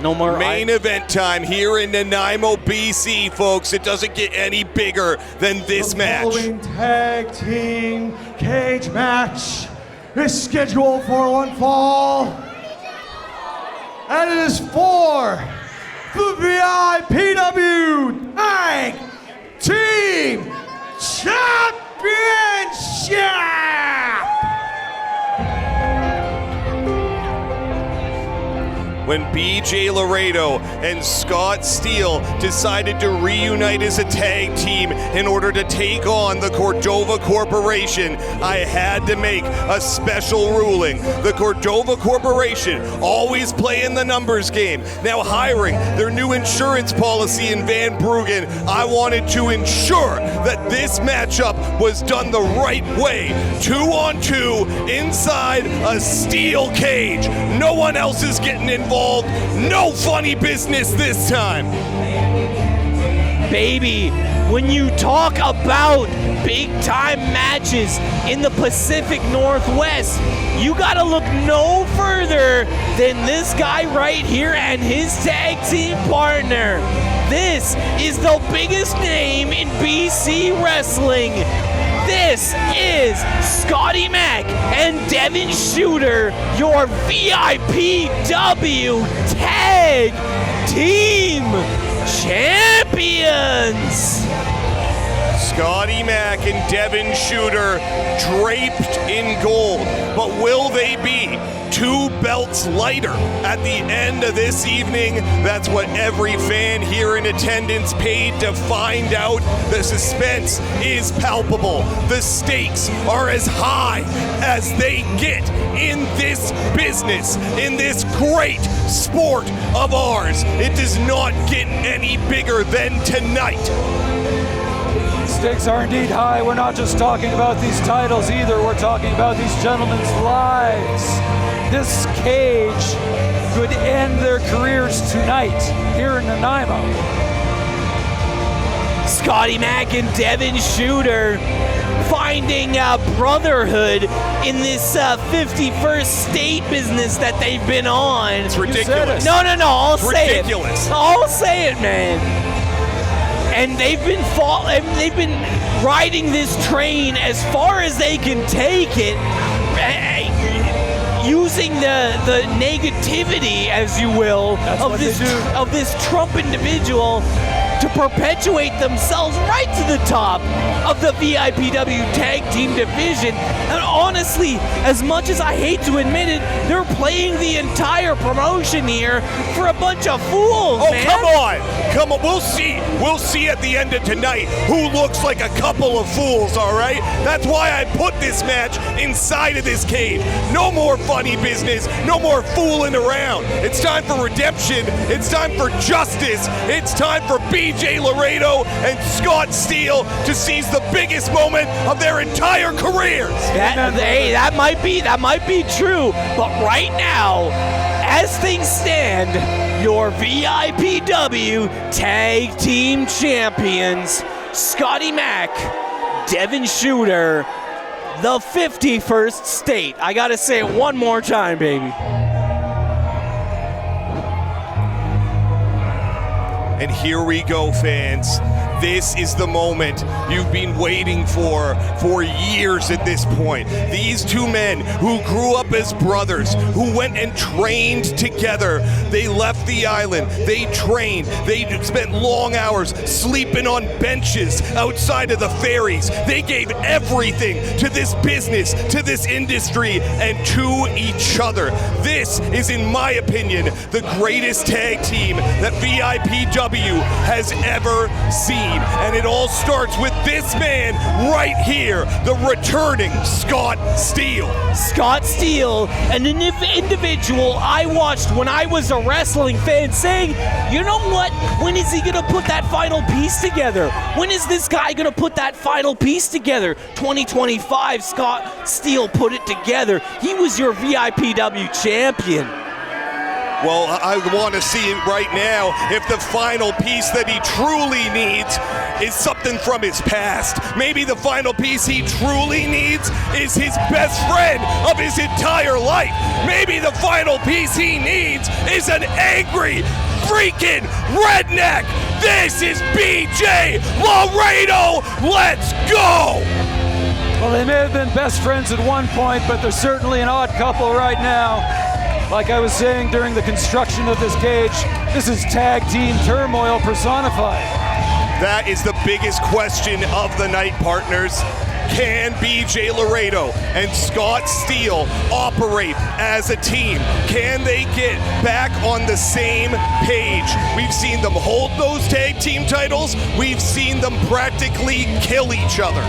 No more. Main event time here in Nanaimo, BC, folks. It doesn't get any bigger than this match. The following tag team cage match is scheduled for one fall. And it is for the VIPW Tag Team Championship! When BJ Laredo and Scott Steel decided to reunite as a tag team in order to take on the Cordova Corporation, I had to make a special ruling. The Cordova Corporation always playing the numbers game. Now hiring their new insurance policy in Van Bruggen, I wanted to ensure that this matchup was done the right way. 2-on-2 inside a steel cage. No one else is getting involved. No funny business this time. Baby, when you talk about big time matches in the Pacific Northwest, you gotta look no further than this guy right here and his tag team partner. This is the biggest name in BC wrestling. This is Scotty Mack and Devin Shooter, your VIPW Tag Team Champions. Scotty Mack and Devin Shooter draped in gold, but will they be 2 belts lighter at the end of this evening? That's what every fan here in attendance paid to find out. The suspense is palpable. The stakes are as high as they get in this business, in this great sport of ours. It does not get any bigger than tonight. Stakes are indeed high. We're not just talking about these titles either. We're talking about these gentlemen's lives. This cage could end their careers tonight here in Nanaimo. Scotty Mack and Devin Shooter finding brotherhood in this 51st state business that they've been on. It's ridiculous. No, I'll say it. Ridiculous. I'll say it, man. And they've been riding this train as far as they can take it, using the negativity, as you will, of this Trump individual to perpetuate themselves right to the top of the VIPW Tag Team division. And honestly, as much as I hate to admit it, they're playing the entire promotion here for a bunch of fools, man. Come on. We'll see at the end of tonight who looks like a couple of fools, all right? That's why I put this match inside of this cage. No more funny business. No more fooling around. It's time for redemption. It's time for justice. It's time for BJ Laredo and Scott Steel to seize the biggest moment of their entire careers. That might be true, but right now, as things stand, your VIPW Tag Team Champions, Scotty Mack, Devin Shooter, the 51st state. I gotta say it one more time, baby. And here we go, fans. This is the moment you've been waiting for years at this point. These two men who grew up as brothers, who went and trained together. They left the island, they trained, they spent long hours sleeping on benches outside of the ferries. They gave everything to this business, to this industry, and to each other. This is, in my opinion, the greatest tag team that VIPW has ever seen. And it all starts with this man right here, the returning Scott Steel. Scott Steel, an individual I watched when I was a wrestling fan, saying, you know what? When is he going to put that final piece together? When is this guy going to put that final piece together? 2025, Scott Steel put it together. He was your VIPW champion. Well, I want to see it right now if the final piece that he truly needs is something from his past. Maybe the final piece he truly needs is his best friend of his entire life. Maybe the final piece he needs is an angry, freaking redneck. This is BJ Laredo. Let's go! Well, they may have been best friends at one point, but they're certainly an odd couple right now. Like I was saying during the construction of this cage, this is tag team turmoil personified. That is the biggest question of the night, partners. Can BJ Laredo and Scott Steel operate as a team? Can they get back on the same page? We've seen them hold those tag team titles. We've seen them practically kill each other.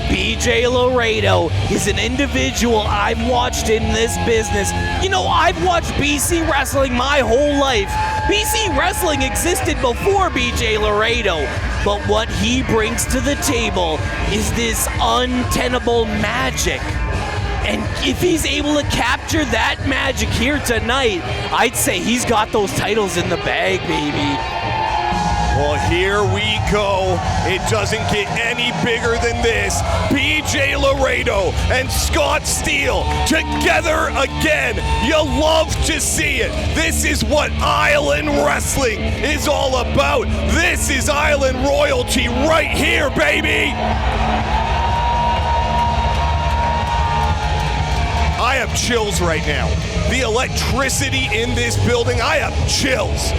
BJ Laredo is an individual I've watched in this business. You know, I've watched BC Wrestling my whole life. BC Wrestling existed before BJ Laredo, but what he brings to the table is this untenable magic. And if he's able to capture that magic here tonight, I'd say he's got those titles in the bag, baby. Well, here we go. It doesn't get any bigger than this. BJ Laredo and Scott Steel together again. You love to see it. This is what Island Wrestling is all about. This is Island royalty right here, baby. I have chills right now. The electricity in this building, I have chills.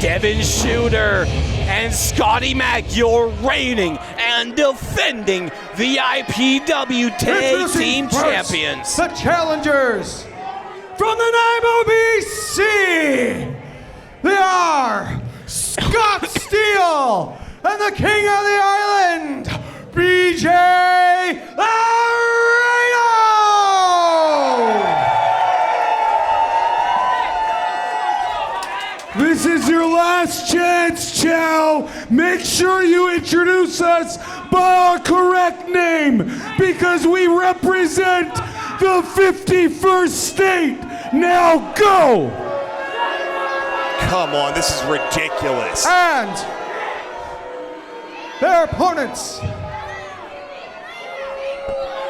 Devin Shooter and Scotty Mack, your reigning and defending VIPW Tag Team Champions. The challengers from the name of BC, they are Scott Steel and the King of the Island, BJ Laredo. This is your last chance, Chow. Make sure you introduce us by our correct name because we represent the 51st state. Now go! Come on, this is ridiculous. And their opponents,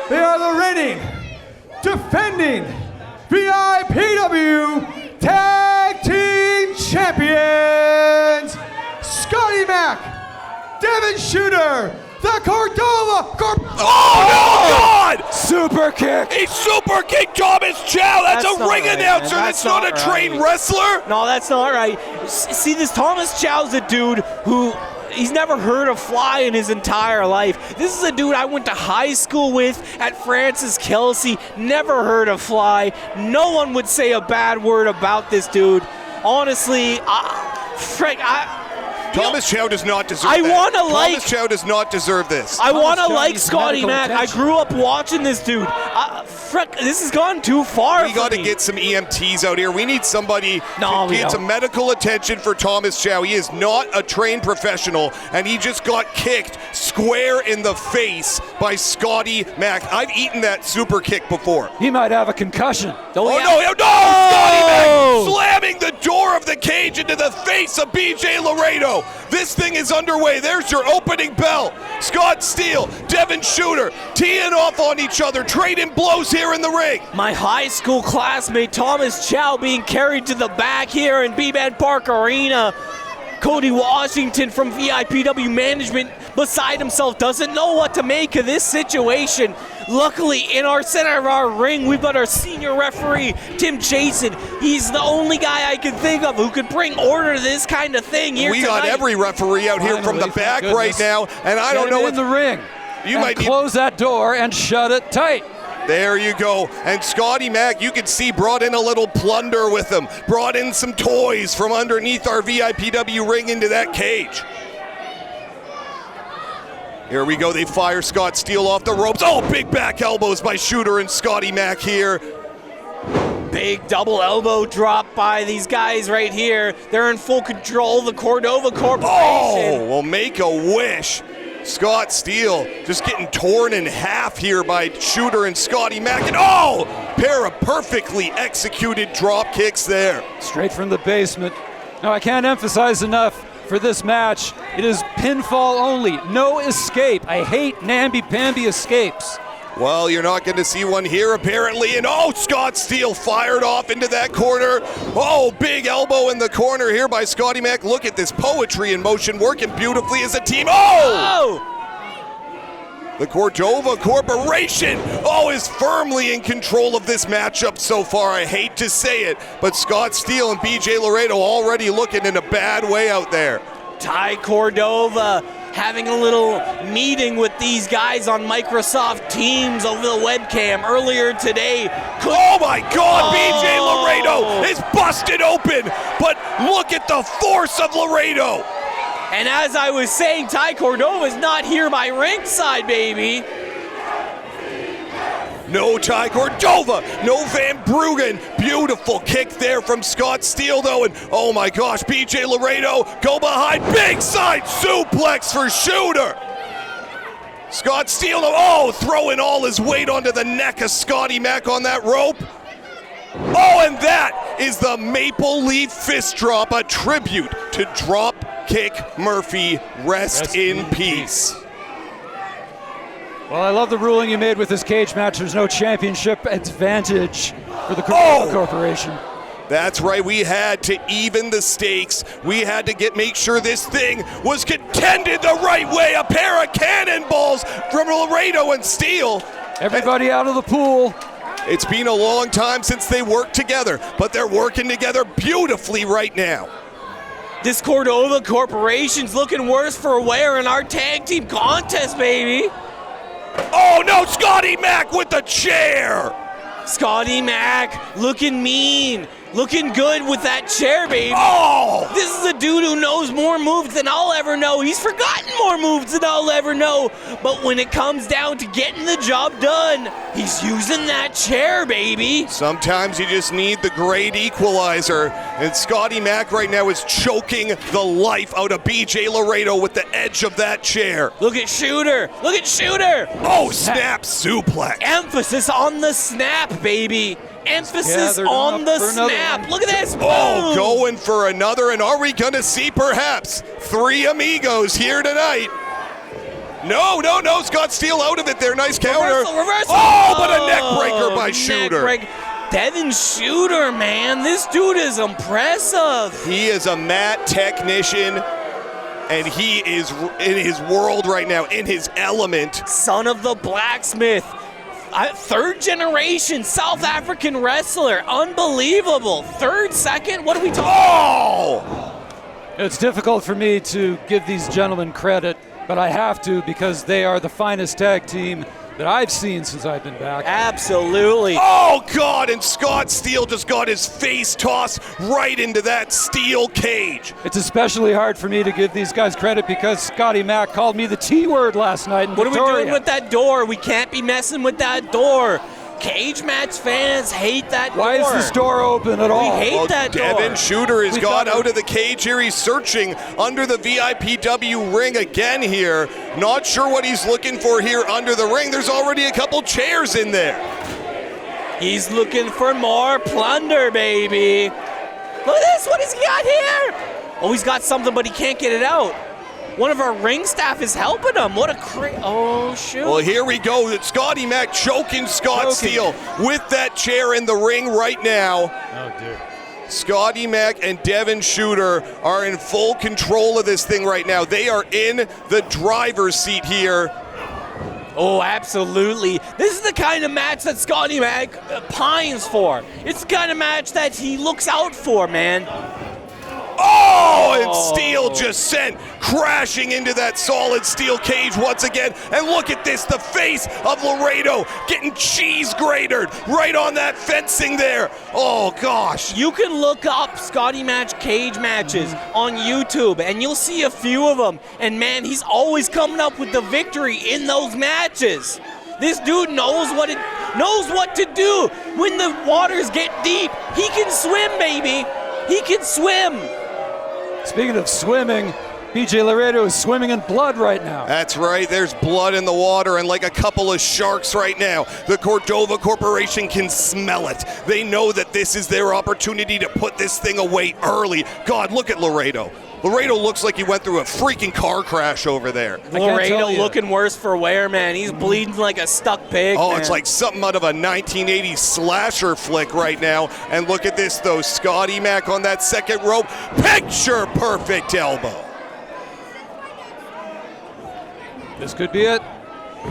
they are the reigning, defending VIPW Tag Team Champions, Scotty Mack, Devin Shooter, the Cordova Corp. Oh, no, God! Super kick! He super kicked Thomas Chow. That's a ring right, announcer. man. That's not a trained wrestler. No, that's not right. See, this Thomas Chow's a dude who he's never heard a fly in his entire life. This is a dude I went to high school with at Francis Kelsey. Never heard a fly. No one would say a bad word about this dude. Honestly, Thomas Chow does not deserve I that. wanna like- Thomas Chow does not deserve this. I want to Chow like needs Scotty medical Mack. I attention. grew up watching this dude. This has gone too far. We got to me. get some EMTs out here. We need somebody No, to we get don't. some medical attention for Thomas Chow. He is not a trained professional, and he just got kicked square in the face by Scotty Mack. I've eaten that super kick before. He might have a concussion. Oh, yeah. no, Scotty Mack slamming the door of the cage into the face of BJ Laredo. This thing is underway. There's your opening bell. Scott Steel, Devin Shooter, teeing off on each other, trading blows here in the ring. My high school classmate Thomas Chow being carried to the back here in B-Man Park Arena. Cody Washington from VIPW management beside himself doesn't know what to make of this situation. Luckily, in our center of our ring, we've got our senior referee, Tim Jason. He's the only guy I can think of who could bring order to this kind of thing here We tonight. got every referee out here from the Finally, back thank right goodness. now, and I don't Get know him in the ring. You and might need- close that door and shut it tight. There you go. And Scotty Mack, you can see, brought in a little plunder with him. Brought in some toys from underneath our VIPW ring into that cage. Here we go. They fire Scott Steel off the ropes. Oh, big back elbows by Shooter and Scotty Mack here. Big double elbow drop by these guys right here. They're in full control. The Cordova Corporation. Oh, well, make a wish. Scott Steel just getting torn in half here by Shooter and Scotty Mack. And oh, pair of perfectly executed drop kicks there. Straight from the basement. Now, I can't emphasize enough for this match, it is pinfall only, no escape. I hate namby-pamby escapes. Well, you're not going to see one here apparently. And oh, Scott Steel fired off into that corner. Oh, big elbow in the corner here by Scotty Mack. Look at this poetry in motion, working beautifully as a team. Oh! The Cordova Corporation, is firmly in control of this matchup so far. I hate to say it, but Scott Steel and BJ Laredo already looking in a bad way out there. Ty Cordova having a little meeting with these guys on Microsoft Teams over the webcam earlier today. Oh my God, BJ Laredo is busted open, but look at the force of Laredo. And as I was saying, Ty Cordova is not here by ringside, baby. No Ty Cordova, no Van Bruggen. Beautiful kick there from Scott Steel though, and oh my gosh, BJ Laredo go behind, big side suplex for Shooter. Scott Steel, throwing all his weight onto the neck of Scotty Mack on that rope. Oh, and that is the Maple Leaf Fist Drop, a tribute to Drop Kick Murphy. Rest in peace. Well, I love the ruling you made with this cage match. There's no championship advantage for the Cordova Corporation. That's right, we had to even the stakes. We had to make sure this thing was contended the right way. A pair of cannonballs from Laredo and Steel. Everybody out of the pool. It's been a long time since they worked together, but they're working together beautifully right now. This Cordova Corporation's looking worse for wear in our tag team contest, baby. Oh no, Scotty Mack with the chair! Scotty Mack looking mean, looking good with that chair, baby. Oh! This is a dude who knows more moves than I'll ever know. He's forgotten more moves than I'll ever know. But when it comes down to getting the job done, he's using that chair, baby. Sometimes you just need the great equalizer. And Scotty Mack right now is choking the life out of BJ Laredo with the edge of that chair. Look at Shooter. Look at Shooter. Oh, snap suplex. Emphasis on the snap, baby. Emphasis on the snap. Look at this. Boom. Oh, going for another. And are we going to see perhaps three amigos here tonight? No. Scott Steel out of it there. Nice counter. Reversal. Oh, but a neck breaker by Shooter. Devin Shooter, man. This dude is impressive. He is a mat technician, and he is in his world right now, in his element. Son of the blacksmith. Third generation South African wrestler. Unbelievable. Third, second, what are we talking about? It's difficult for me to give these gentlemen credit, but I have to because they are the finest tag team that I've seen since I've been back. Absolutely. Oh, God, and Scott Steel just got his face tossed right into that steel cage. It's especially hard for me to give these guys credit because Scotty Mack called me the T-word last night in Victoria. What are we doing with that door? We can't be messing with that door. Cage match fans hate that door. Why is this door open at all? We hate that door. Devin Shooter has got out of the cage here. He's searching under the VIPW ring again here. Not sure what he's looking for here under the ring. There's already a couple chairs in there. He's looking for more plunder, baby. Look at this. What has he got here? Oh, he's got something, but he can't get it out. One of our ring staff is helping him. What a oh, shoot. Well, here we go. It's Scotty Mack choking Scott Steel with that chair in the ring right now. Oh, dear. Scotty Mack and Devin Shooter are in full control of this thing right now. They are in the driver's seat here. Oh, absolutely. This is the kind of match that Scotty Mack pines for. It's the kind of match that he looks out for, man. Oh, and Steel just sent crashing into that solid steel cage once again. And look at this, the face of Laredo getting cheese grated right on that fencing there. Oh, gosh. You can look up Scotty Match cage matches on YouTube, and you'll see a few of them. And, man, he's always coming up with the victory in those matches. This dude knows what to do when the waters get deep. He can swim, baby. He can swim. Speaking of swimming, BJ Laredo is swimming in blood right now. That's right, there's blood in the water, and like a couple of sharks right now, the Cordova Corporation can smell it. They know that this is their opportunity to put this thing away early. God, look at Laredo. Laredo looks like he went through a freaking car crash over there. Laredo looking worse for wear, man. He's bleeding like a stuck pig. Oh, man. It's like something out of a 1980s slasher flick right now. And look at this, though. Scotty Mac on that second rope. Picture perfect elbow. This could be it.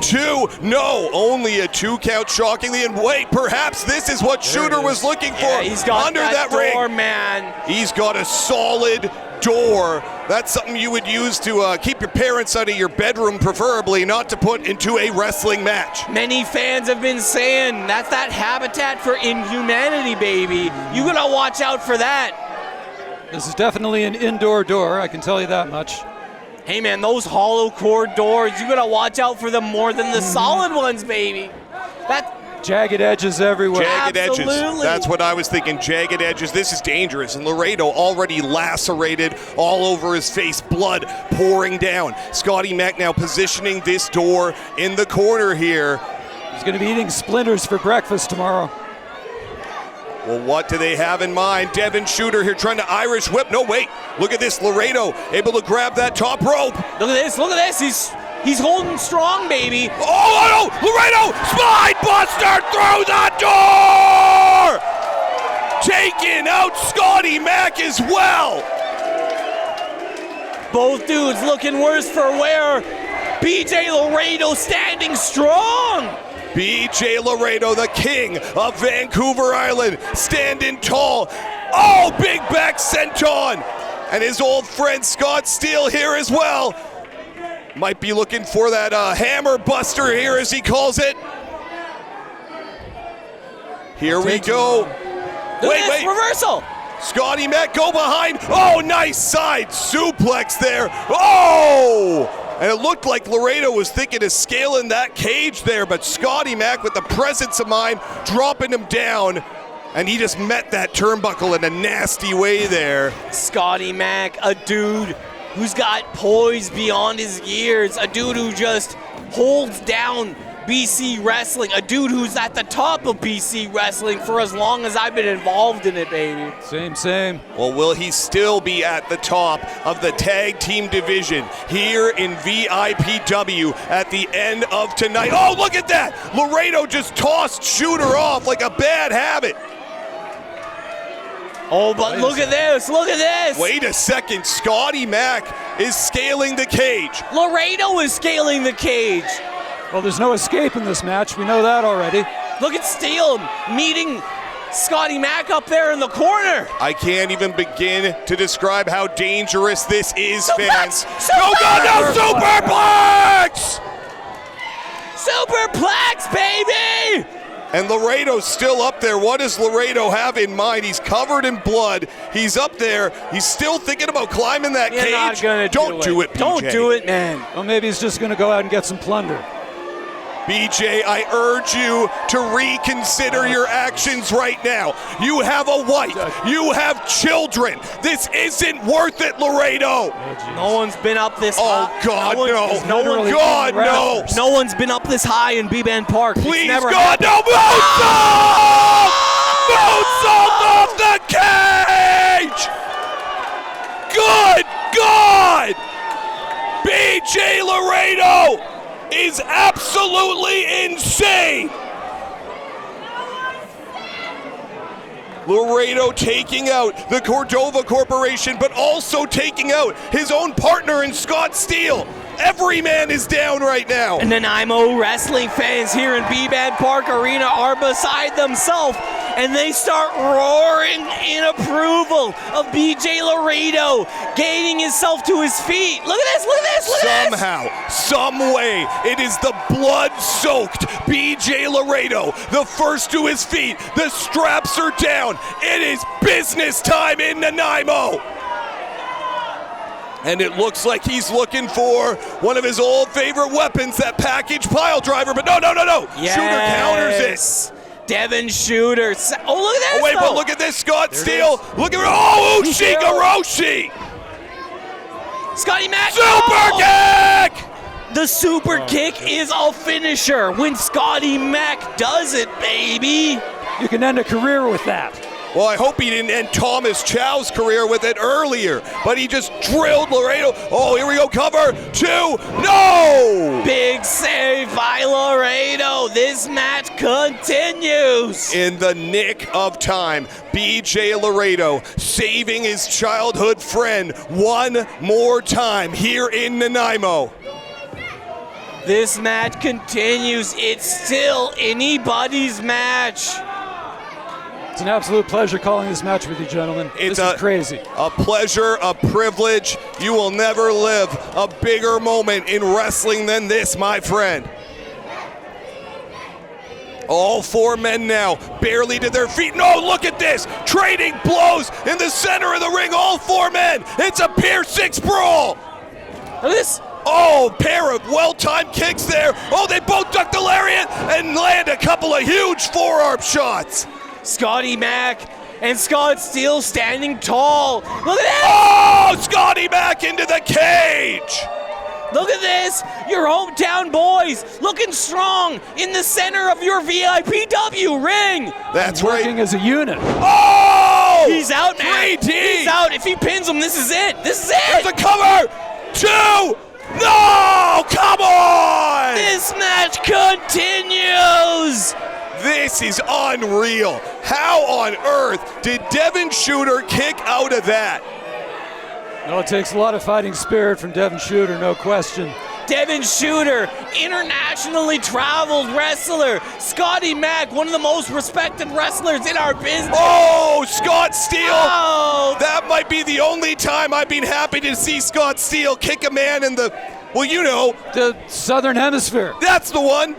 2, no, only a 2 count, shockingly. And wait, perhaps this is what Shooter was looking for. Yeah, he's got under that ring. door, man. He's got a solid door. That's something you would use to keep your parents out of your bedroom, preferably, not to put into a wrestling match. Many fans have been saying that's that habitat for inhumanity, baby. You gotta watch out for that. This is definitely an indoor door, I can tell you that much. Hey, man, those hollow core doors, you gotta watch out for them more than the solid ones, baby. That Jagged edges everywhere. Jagged Absolutely. edges. That's what I was thinking. Jagged edges. This is dangerous. And Laredo already lacerated all over his face, blood pouring down. Scotty Mac now positioning this door in the corner here. He's going to be eating splinters for breakfast tomorrow. Well, what do they have in mind? Devin Shooter here trying to Irish whip. No, wait. Look at this. Laredo able to grab that top rope. Look at this. Look at this. He's holding strong, baby. Oh, no! Laredo! Spine buster through the door! Taking out Scotty Mac as well. Both dudes looking worse for wear. BJ Laredo standing strong. BJ Laredo, the king of Vancouver Island, standing tall. Oh, big back senton. And his old friend Scott Steel here as well. Might be looking for that hammer buster here, as he calls it. Here we go. Wait. Reversal. Scotty Mac go behind. Oh, nice side suplex there. Oh! And it looked like Laredo was thinking of scaling that cage there, but Scotty Mac with the presence of mind, dropping him down. And he just met that turnbuckle in a nasty way there. Scotty Mac, a dude who's got poise beyond his years, a dude who just holds down BC wrestling, a dude who's at the top of BC wrestling for as long as I've been involved in it, baby. Same. Well, will he still be at the top of the tag team division here in VIPW at the end of tonight? Oh, look at that! Laredo just tossed Shooter off like a bad habit. Oh, but look at this. Wait a second, Scotty Mac is scaling the cage. Laredo is scaling the cage. Well, there's no escape in this match. We know that already. Look at Steel meeting Scotty Mac up there in the corner. I can't even begin to describe how dangerous this is, Suplex! fans. Suplex! Superplex! Superplex, baby! And Laredo's still up there. What does Laredo have in mind? He's covered in blood. He's up there. He's still thinking about climbing that You're cage. not gonna Don't do it, BJ. Don't do it, man. Well, maybe he's just going to go out and get some plunder. BJ, I urge you to reconsider your actions right now. You have a wife. You have children. This isn't worth it, Laredo. No one's been up this high. Oh, God, no. literally God, in no. rafters. No one's been up this high in B-Band Park. It's Please, never God, happened. no. Moonsault! Moonsault off the cage! Good God! BJ Laredo is absolutely insane. Laredo taking out the Cordova Corporation, but also taking out his own partner in Scott Steel. Every man is down right now. And then IMO wrestling fans here in B-Band Park Arena are beside themselves, and they start roaring in approval of BJ Laredo gaining himself to his feet. Look at this. Somehow, some way, it is the blood-soaked BJ Laredo, the first to his feet. The straps are down. It is business time in Nanaimo. And it looks like he's looking for one of his old favorite weapons, that package pile driver. But no. Yes. Shooter counters it. Devin Shooter. Oh, look at this. Oh, wait, but look at this, Scott Steel. Look at Ushigoroshi. Scotty Mack. Super kick! The super kick is a finisher when Scotty Mack does it, baby. You can end a career with that. Well, I hope he didn't end Thomas Chow's career with it earlier, but he just drilled Laredo. Oh, here we go, cover, 2, no! Big save by Laredo. This match continues. In the nick of time, BJ Laredo saving his childhood friend one more time here in Nanaimo. This match continues. It's still anybody's match. It's an absolute pleasure calling this match with you, gentlemen. This is crazy. A pleasure, a privilege. You will never live a bigger moment in wrestling than this, my friend. All 4 men now barely to their feet. No, look at this. Trading blows in the center of the ring. All 4 men. It's a Pier 6 brawl. Look at this. Oh, pair of well-timed kicks there. Oh, they both duck the lariat and land a couple of huge forearm shots. Scotty Mack and Scott Steel standing tall. Look at this! Oh, Scotty Mack into the cage! Look at this! Your hometown boys looking strong in the center of your VIPW ring. That's Working right. as a unit. Oh! He's out, man. 3D. He's out. If he pins him, this is it. This is it. There's a cover! 2! No! Come on! This match continues. This is unreal. How on earth did Devin Shooter kick out of that? Well, it takes a lot of fighting spirit from Devin Shooter, no question. Devin Shooter, internationally traveled wrestler. Scotty Mack, one of the most respected wrestlers in our business. Oh, Scott Steel! Oh. That might be the only time I've been happy to see Scott Steel kick a man in the, well, you know. The Southern Hemisphere. That's the one.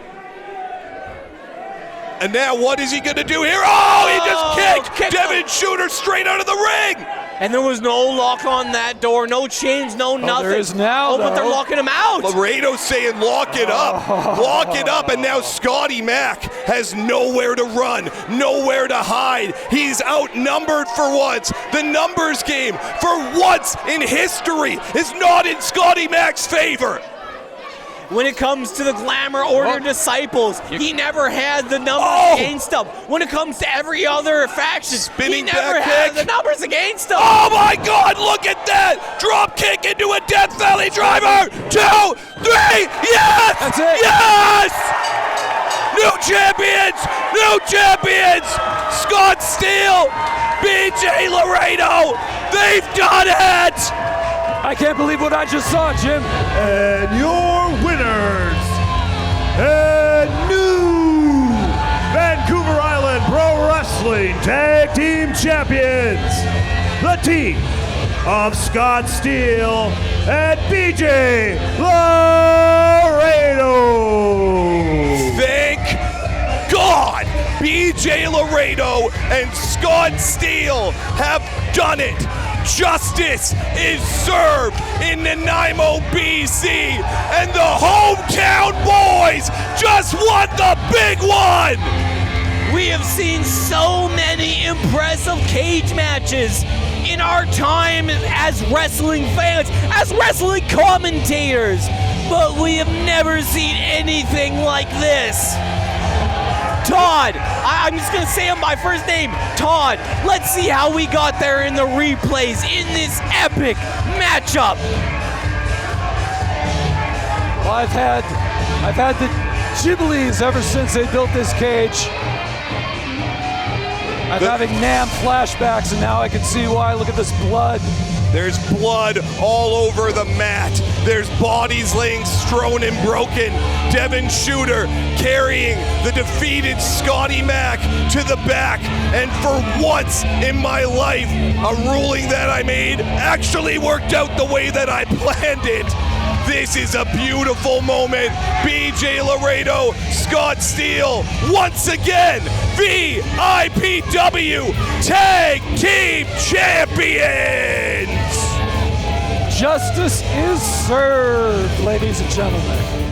And now what is he going to do here? Oh, he just kicked Devin Shooter straight out of the ring. And there was no lock on that door, no chains, no nothing. There is now, but they're locking him out. Laredo's saying lock it up. Lock it up, and now Scotty Mack has nowhere to run, nowhere to hide. He's outnumbered for once. The numbers game, for once in history, is not in Scotty Mack's favor. When it comes to the Glamour Order disciples, he never had the numbers against them. When it comes to every other faction, he never had the numbers against them. Oh my God, look at that! Drop kick into a Death Valley driver! 2, 3, yes! That's it. Yes! New champions! New champions! Scott Steel! BJ Laredo! They've done it! I can't believe what I just saw, Jim. And your winners, and new Vancouver Island Pro Wrestling Tag Team Champions, the team of Scott Steel and BJ Laredo. Thank God BJ Laredo and Scott Steel have done it. Justice is served in Nanaimo, BC, and the hometown boys just won the big one! We have seen so many impressive cage matches in our time as wrestling fans, as wrestling commentators, but we have never seen anything like this. Todd, I'm just going to say him by first name, Todd. Let's see how we got there in the replays in this epic matchup. Well, I've had the Ghiblis ever since they built this cage. I'm having Nam flashbacks, and now I can see why. Look at this blood. There's blood all over the mat. There's bodies laying strewn and broken. Devin Shooter carrying the defeated Scotty Mack to the back. And for once in my life, a ruling that I made actually worked out the way that I planned it. This is a beautiful moment. BJ Laredo, Scott Steel, once again, VIPW Tag Team Champions! Justice is served, ladies and gentlemen.